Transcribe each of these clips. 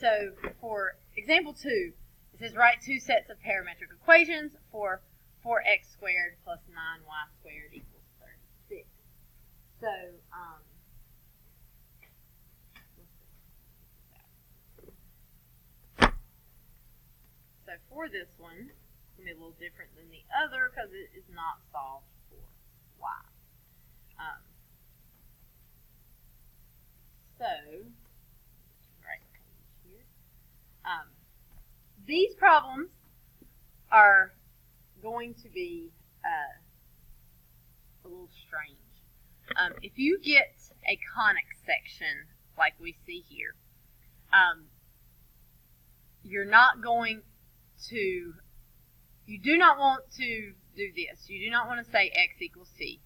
So for example 2, it says write two sets of parametric equations for 4x squared plus 9y squared equals 36. So, so for this one, it's going to be a little different than the other because it is not solved for y. Right here. These problems are going to be a little strange. If you get a conic section like we see here, you're not going to, you do not want to do this. You do not want to say x equals c.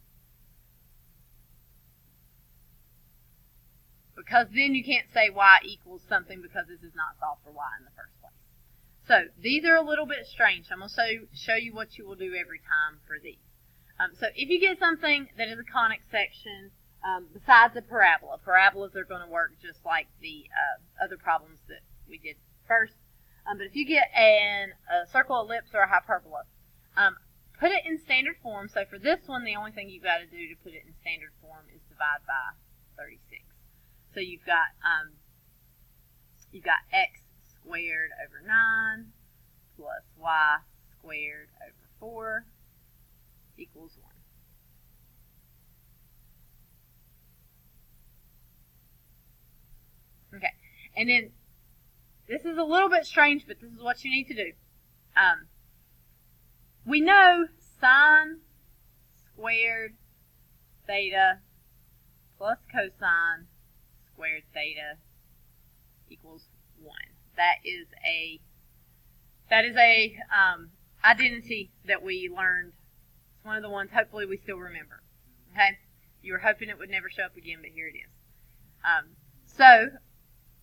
Because then you can't say y equals something because this is not solved for y in the first place. So these are a little bit strange. I'm going to show you what you will do every time for these. So if you get something that is a conic section besides a parabola, parabolas are going to work just like the other problems that we did first. But if you get a circle, ellipse, or a hyperbola, put it in standard form. So for this one, the only thing you've got to do to put it in standard form is divide by 36. So you've got x squared over 9 plus y squared over 4 equals 1. Okay, and then this is a little bit strange, but this is what you need to do. We know sine squared theta plus cosine squared theta equals 1. That is a identity that we learned. It's one of the ones hopefully we still remember. Okay, you were hoping it would never show up again, but here it is. So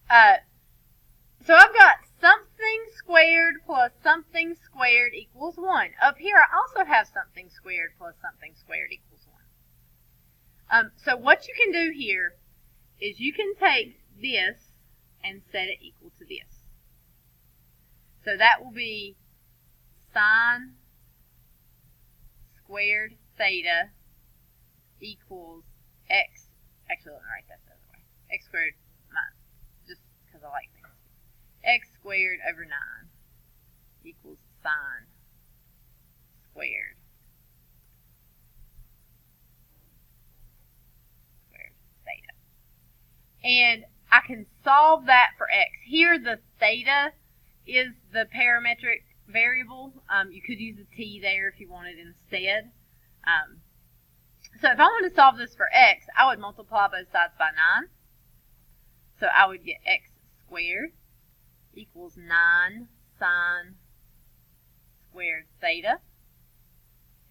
I've got something squared plus something squared equals 1. Up here I also have something squared plus something squared equals 1. So what you can do here is you can take this and set it equal to this. So that will be sine squared theta equals x. Actually, let me write that the other way. X squared, just because I like things. X squared over 9 equals sine squared theta. And I can solve that for x. Here the theta is the parametric variable. You could use a t there if you wanted instead. So if I wanted to solve this for x, I would multiply both sides by 9. So I would get x squared equals 9 sine squared theta.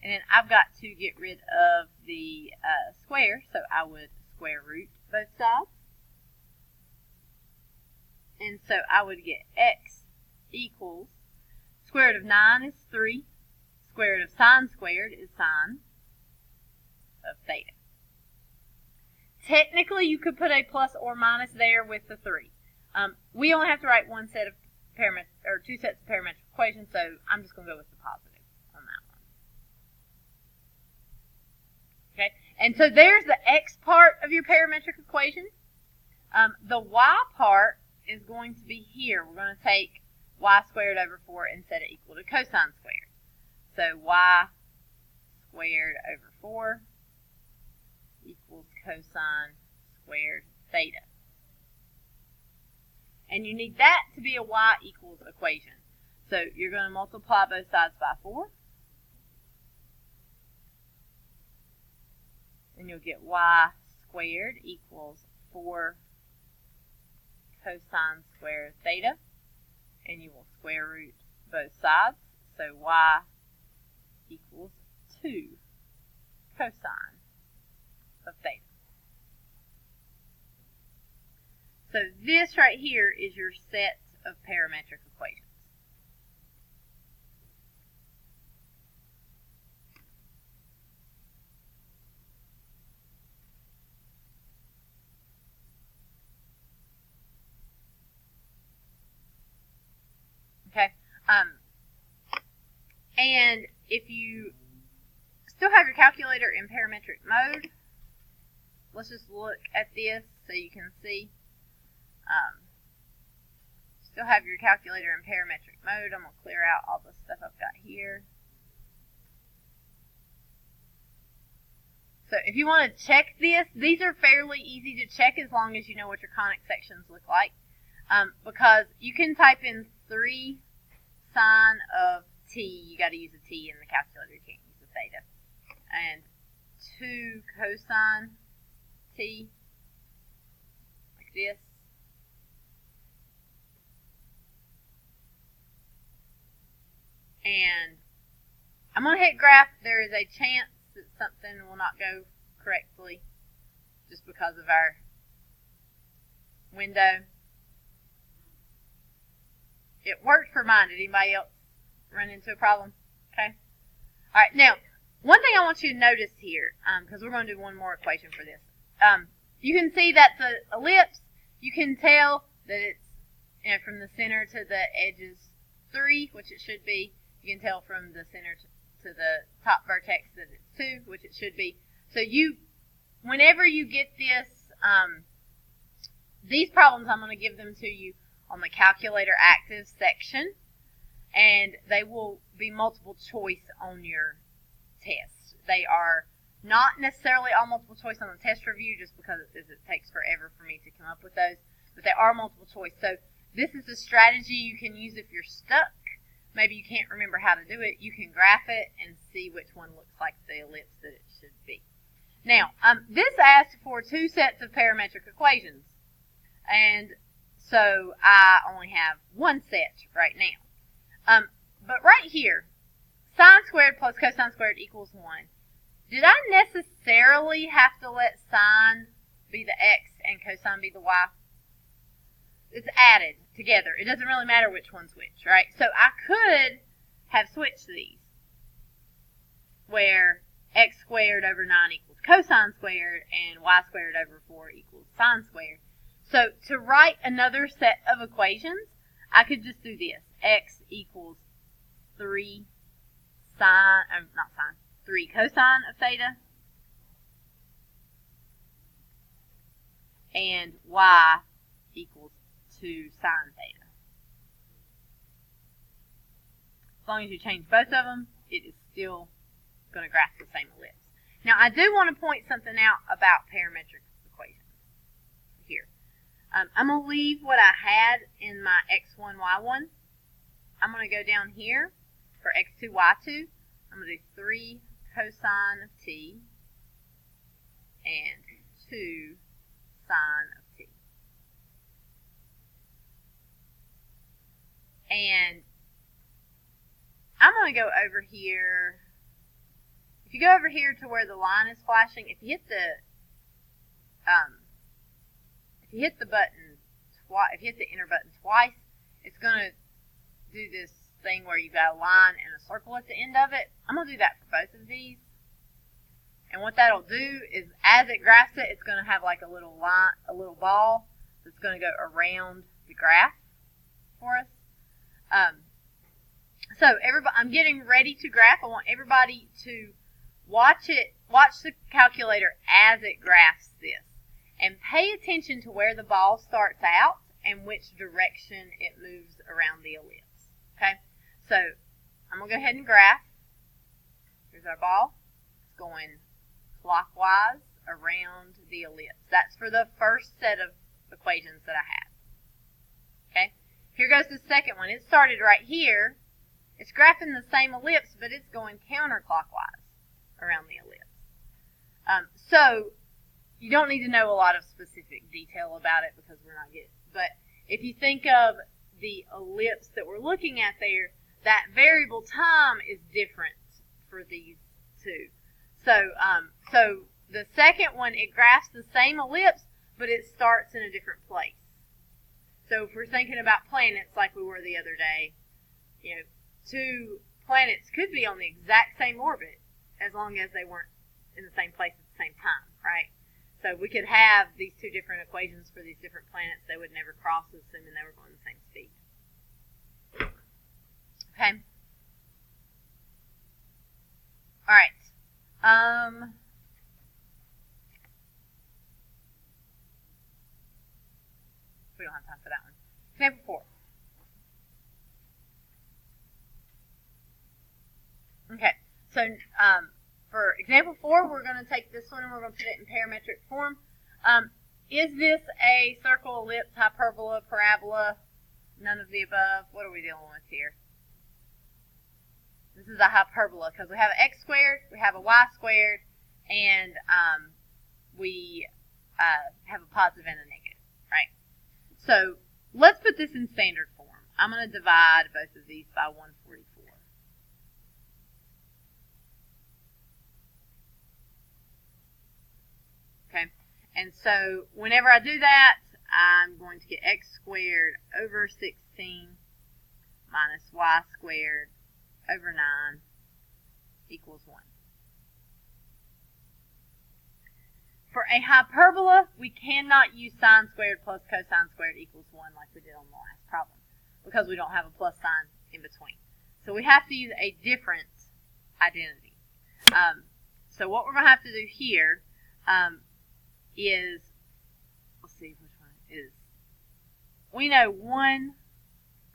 And then I've got to get rid of the square, so I would square root both sides. And so I would get x equals, square root of 9 is 3, square root of sine squared is sine of theta. Technically, you could put a plus or minus there with the 3. We only have to write one set of two sets of parametric equations, so I'm just going to go with the positive on that one. Okay, and so there's the x part of your parametric equation. The y part is going to be here. We're going to take y squared over 4 and set it equal to cosine squared. So y squared over 4 equals cosine squared theta. And you need that to be a y equals equation. So you're going to multiply both sides by 4. And you'll get y squared equals 4 cosine squared theta. And you will square root both sides. So y equals 2 cosine of theta. So this right here is your set of parametric equations. if you still have your calculator in parametric mode, let's just look at this so you can see. Still have your calculator in parametric mode. I'm going to clear out all the stuff I've got here. So if you want to check this, these are fairly easy to check as long as you know what your conic sections look like. Because you can type in 3 sine of t. You got to use a t in the calculator. You can't use a theta. And 2 cosine t, like this. And I'm going to hit graph. There is a chance that something will not go correctly just because of our window. It worked for mine. Did anybody else run into a problem? Okay. All right. Now, one thing I want you to notice here, because we're going to do one more equation for this. You can see that's an ellipse. You can tell that it's from the center to the edges 3, which it should be. You can tell from the center to the top vertex that it's 2, which it should be. So whenever you get this, these problems, I'm going to give them to you on the calculator active section, and they will be multiple choice on your test. They are not necessarily all multiple choice on the test review, just because it takes forever for me to come up with those, but they are multiple choice. So this is a strategy you can use if you're stuck. Maybe you can't remember how to do it. You can graph it and see which one looks like the ellipse that it should be. Now, this asks for 2 sets of parametric equations. And so I only have 1 set right now. But right here, sine squared plus cosine squared equals 1. Did I necessarily have to let sine be the x and cosine be the y? It's added together. It doesn't really matter which one's which, right? So I could have switched these, where x squared over 9 equals cosine squared, and y squared over 4 equals sine squared. So to write another set of equations, I could just do this. X equals 3 3 cosine of theta, and y equals 2 sine theta. As long as you change both of them, it is still going to graph the same ellipse. Now, I do want to point something out about parametric equations here. I'm going to leave what I had in my x1, y1. I'm going to go down here for x2, y2. I'm going to do 3 cosine of t and 2 sine of t. And I'm going to go over here. If you go over here to where the line is flashing, if you hit the button twice, if you hit the enter button twice, it's going to do this thing where you've got a line and a circle at the end of it. I'm going to do that for both of these. And what that'll do is, as it graphs it, it's going to have like a little line, a little ball that's going to go around the graph for us. So I'm getting ready to graph. I want everybody to watch the calculator as it graphs this, and pay attention to where the ball starts out and which direction it moves around the ellipse. Okay, so I'm going to go ahead and graph. Here's our ball. It's going clockwise around the ellipse. That's for the first set of equations that I have. Okay, here goes the second one. It started right here. It's graphing the same ellipse, but it's going counterclockwise around the ellipse. So you don't need to know a lot of specific detail about it because we're not getting. But if you think of the ellipse that we're looking at there, that variable time is different for these two. So the second one, it graphs the same ellipse, but it starts in a different place. So if we're thinking about planets like we were the other day, you know, 2 planets could be on the exact same orbit as long as they weren't in the same place at the same time, right? So we could have these 2 different equations for these different planets. They would never cross, assuming they were going the same speed. Okay. All right. We don't have time for that one. Example 4. Okay, so for example 4, we're going to take this one and we're going to put it in parametric form. Is this a circle, ellipse, hyperbola, parabola? None of the above. What are we dealing with here? This is a hyperbola because we have an x squared, we have a y squared, and we have a positive and a negative, right? So let's put this in standard form. I'm going to divide both of these by 144. Okay, and so whenever I do that, I'm going to get x squared over 16 minus y squared over 9 equals 1. For a hyperbola, we cannot use sine squared plus cosine squared equals 1 like we did on the last problem because we don't have a plus sign in between. So we have to use a different identity. So what we're going to have to do here is, let's see which one it is. We know 1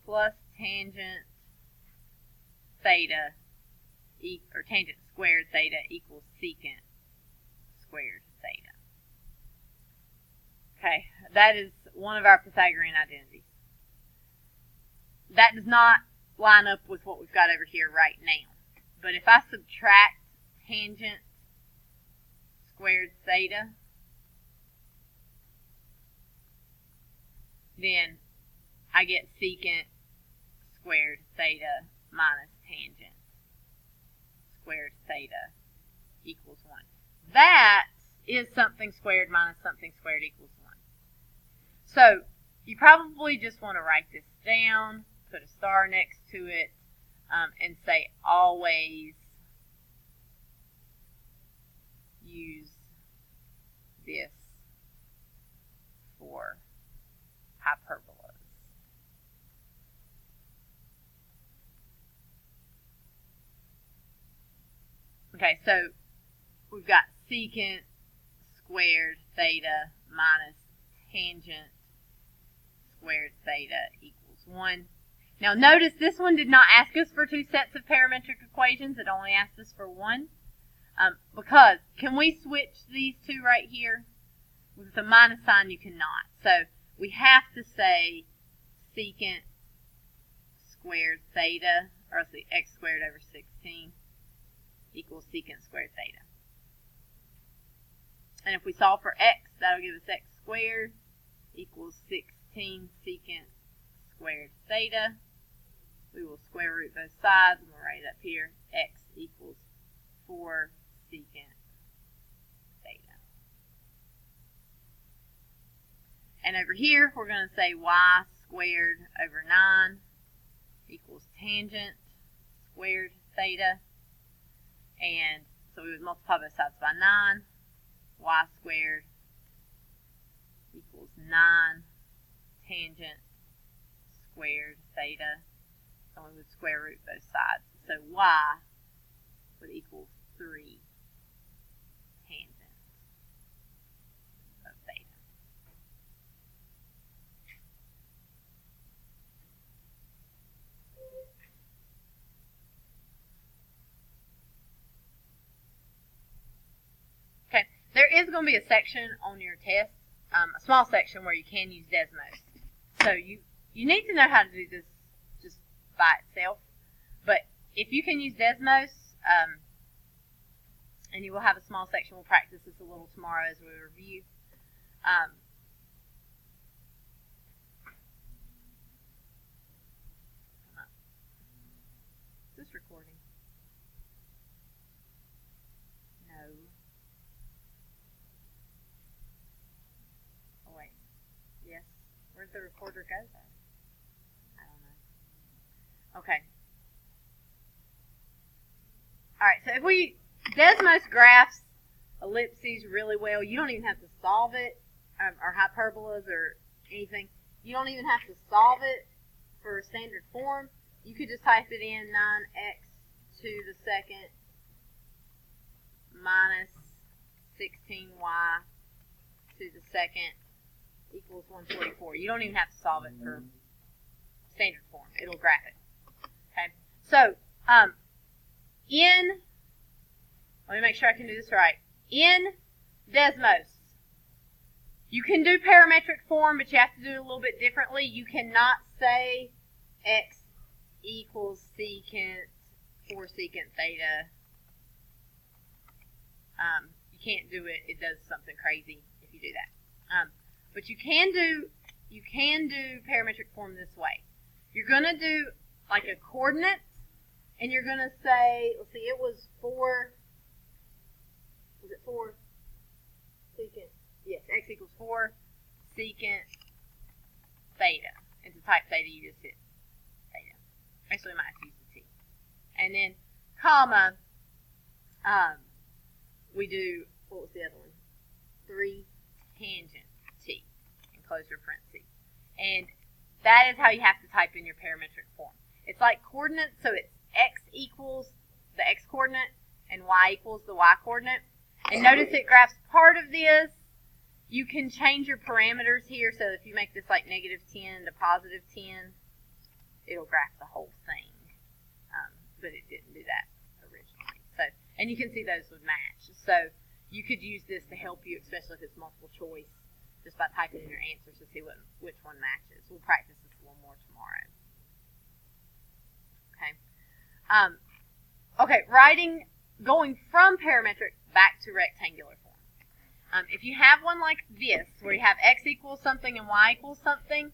plus tangent theta, or tangent squared theta equals secant squared theta. Okay, that is one of our Pythagorean identities. That does not line up with what we've got over here right now. But if I subtract tangent squared theta, then I get secant squared theta minus tangent squared theta equals 1. That is something squared minus something squared equals 1. So you probably just want to write this down, put a star next to it, and say always use this for hyperbolas. Okay, so we've got secant squared theta minus tangent squared theta equals 1. Now notice this one did not ask us for 2 sets of parametric equations. It only asked us for 1. Because, can we switch these 2 right here? With the minus sign you cannot. So we have to say secant squared theta, or let's see, x squared over 16 equals secant squared theta. And if we solve for x, that'll give us x squared equals 16 secant squared theta. We will square root both sides, and we'll write it up here. X equals 4 secant theta. And over here, we're going to say y squared over 9 equals tangent squared theta. And so we would multiply both sides by 9. Y squared equals 9 tangent squared theta. And we would square root both sides. So y would equal 3 tangent of theta. Okay, there is going to be a section on your test, a small section where you can use Desmos. So you need to know how to do this just by itself. But if you can use Desmos, and you will have a small section, we'll practice this a little tomorrow as we review. Is this recording? No. Oh wait. Yes. Where'd the recorder go though? I don't know. Okay. Alright, so if we Desmos graphs ellipses really well. You don't even have to solve it, or hyperbolas or anything. You don't even have to solve it for standard form. You could just type it in 9x to the second minus 16y to the second equals 144. You don't even have to solve it for standard form. It'll graph it. Okay. So, let me make sure I can do this right. In Desmos, you can do parametric form, but you have to do it a little bit differently. You cannot say x equals secant 4 secant theta. You can't do it. It does something crazy if you do that. But you can do parametric form this way. You're going to do like a coordinate, and you're going to say, let's see, it was 4 secant? Yes, x equals 4 secant theta. And to type theta, you just hit theta. Actually, we might have to use the t. And then, comma, we do, what was the other one? 3 tangent t, and close your parentheses. And that is how you have to type in your parametric form. It's like coordinates, so it's x equals the x coordinate, and y equals the y coordinate. And notice it graphs part of this. You can change your parameters here, so if you make this like -10 to +10, it'll graph the whole thing. But it didn't do that originally. So, and you can see those would match. So you could use this to help you, especially if it's multiple choice, just by typing in your answers to see which one matches. We'll practice this a little more tomorrow. Okay. Okay, going from parametric back to rectangular form. If you have one like this, where you have x equals something and y equals something,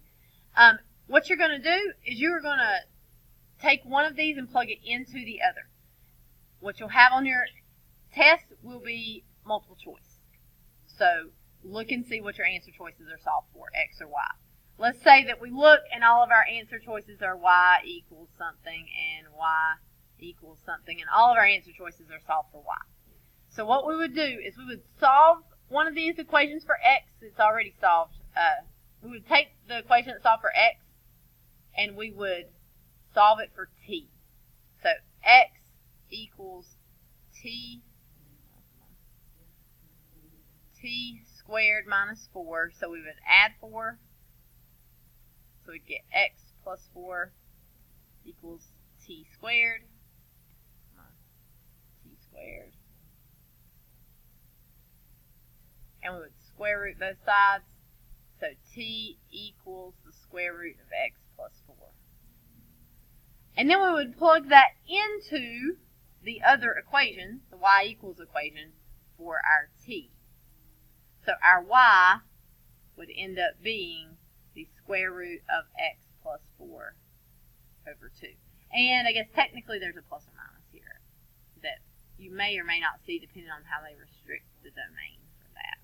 what you're going to do is you're going to take one of these and plug it into the other. What you'll have on your test will be multiple choice. So look and see what your answer choices are solved for, x or y. Let's say that we look and all of our answer choices are y equals something and y equals something, and all of our answer choices are solved for y. So what we would do is we would solve one of these equations for x. It's already solved. We would take the equation that's solved for x, and we would solve it for t. So x equals t squared minus 4. So we would add 4. So we'd get x plus 4 equals t squared. T squared. And we would square root both sides. So t equals the square root of x plus 4. And then we would plug that into the other equation, the y equals equation, for our t. So our y would end up being the square root of x plus 4 over 2. And I guess technically there's a plus or minus here that you may or may not see depending on how they restrict the domain for that.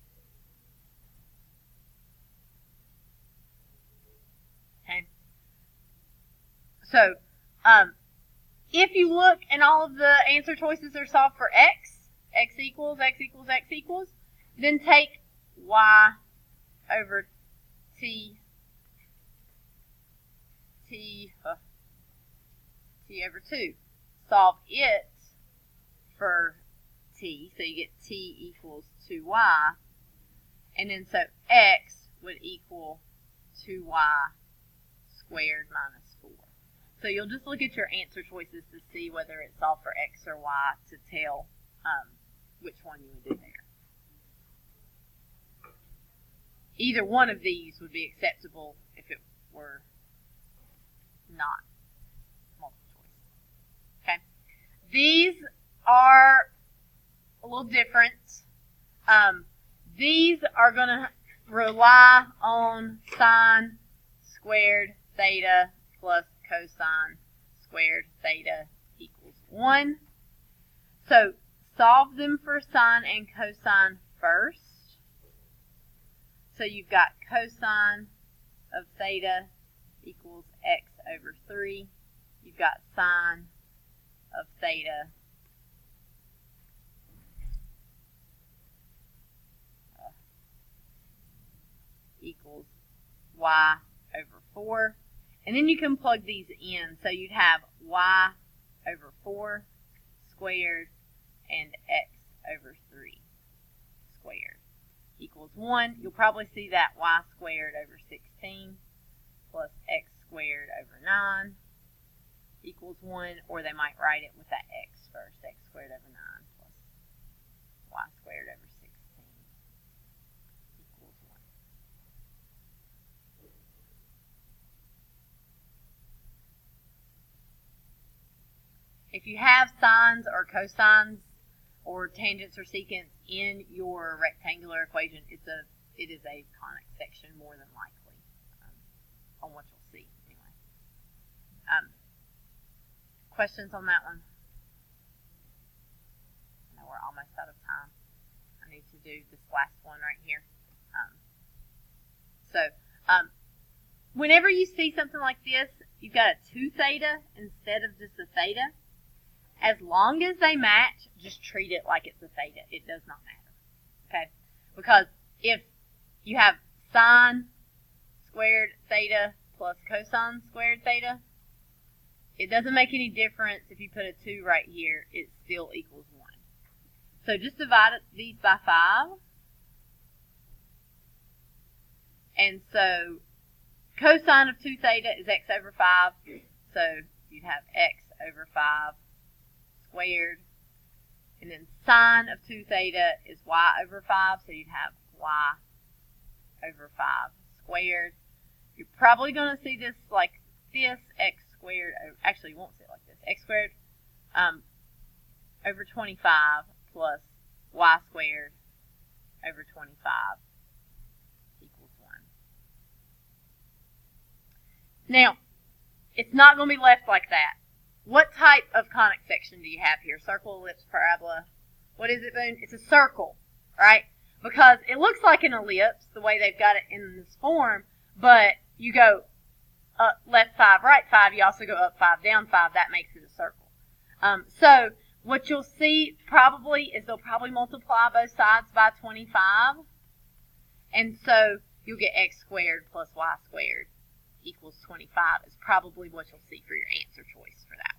Okay. So, if you look and all of the answer choices are solved for x equals, then take y over t over 2. Solve it for t, so you get t equals 2y, and then so x would equal 2y squared minus 4. So you'll just look at your answer choices to see whether it's solved for x or y to tell which one you would do there. Either one of these would be acceptable if it were not multiple choice. Okay? These are a little different. These are going to rely on sine squared theta plus cosine squared theta equals 1. So solve them for sine and cosine first. So you've got cosine of theta equals x over 3. You've got sine of theta equals y over 4. And then you can plug these in. So you'd have y over 4 squared and x over 3 squared equals 1. You'll probably see that y squared over 16 plus x squared over 9 equals 1, or they might write it with that x first, x squared over 9 plus y squared over 16 equals 1. If you have sines or cosines or tangents or secants in your rectangular equation, it is a conic section more than likely, on what you'll see anyway. Questions on that one? I know we're almost out of time. I need to do this last one right here. Whenever you see something like this, you've got a 2 theta instead of just a theta. As long as they match, just treat it like it's a theta. It does not matter. Okay? Because if you have sine squared theta plus cosine squared theta, it doesn't make any difference if you put a 2 right here. It still equals 1. So just divide these by 5. And so cosine of 2 theta is x over 5. So you'd have x over 5 squared. And then sine of 2 theta is y over 5. So you'd have y over 5 squared. You're probably going to see this like this, x squared. Actually, you won't see it like this. X squared over 25 plus y squared over 25 equals 1. Now, it's not going to be left like that. What type of conic section do you have here? Circle, ellipse, parabola. What is it, Boone? It's a circle, right? Because it looks like an ellipse, the way they've got it in this form, but you go up, left 5, right 5. You also go up 5, down 5. That makes it a circle. So what you'll see probably is they'll probably multiply both sides by 25. And so you'll get x squared plus y squared equals 25 is probably what you'll see for your answer choice for that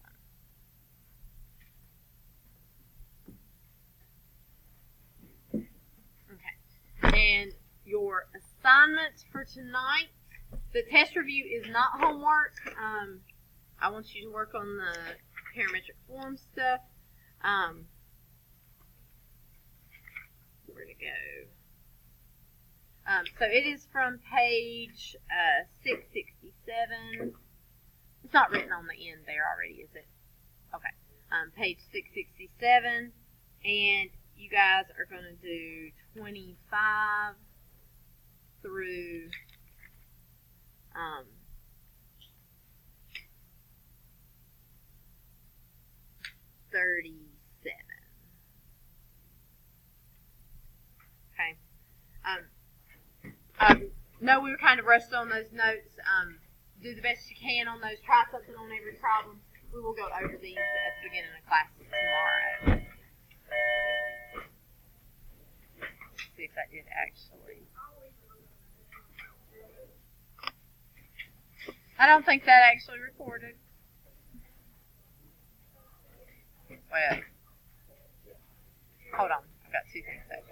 one. Okay. And your assignments for tonight, the test review is not homework. I want you to work on the parametric form stuff. Where to go? So it is from page 667. It's not written on the end there already, is it? Okay. Page 667. And you guys are going to do 25 through 37. Okay. No, we were kind of rushed on those notes. Do the best you can on those. Try something on every problem. We will go over these at the beginning of classes tomorrow. Let's see if that did actually. I don't think that actually recorded. Well, hold on. I've got 2 things open.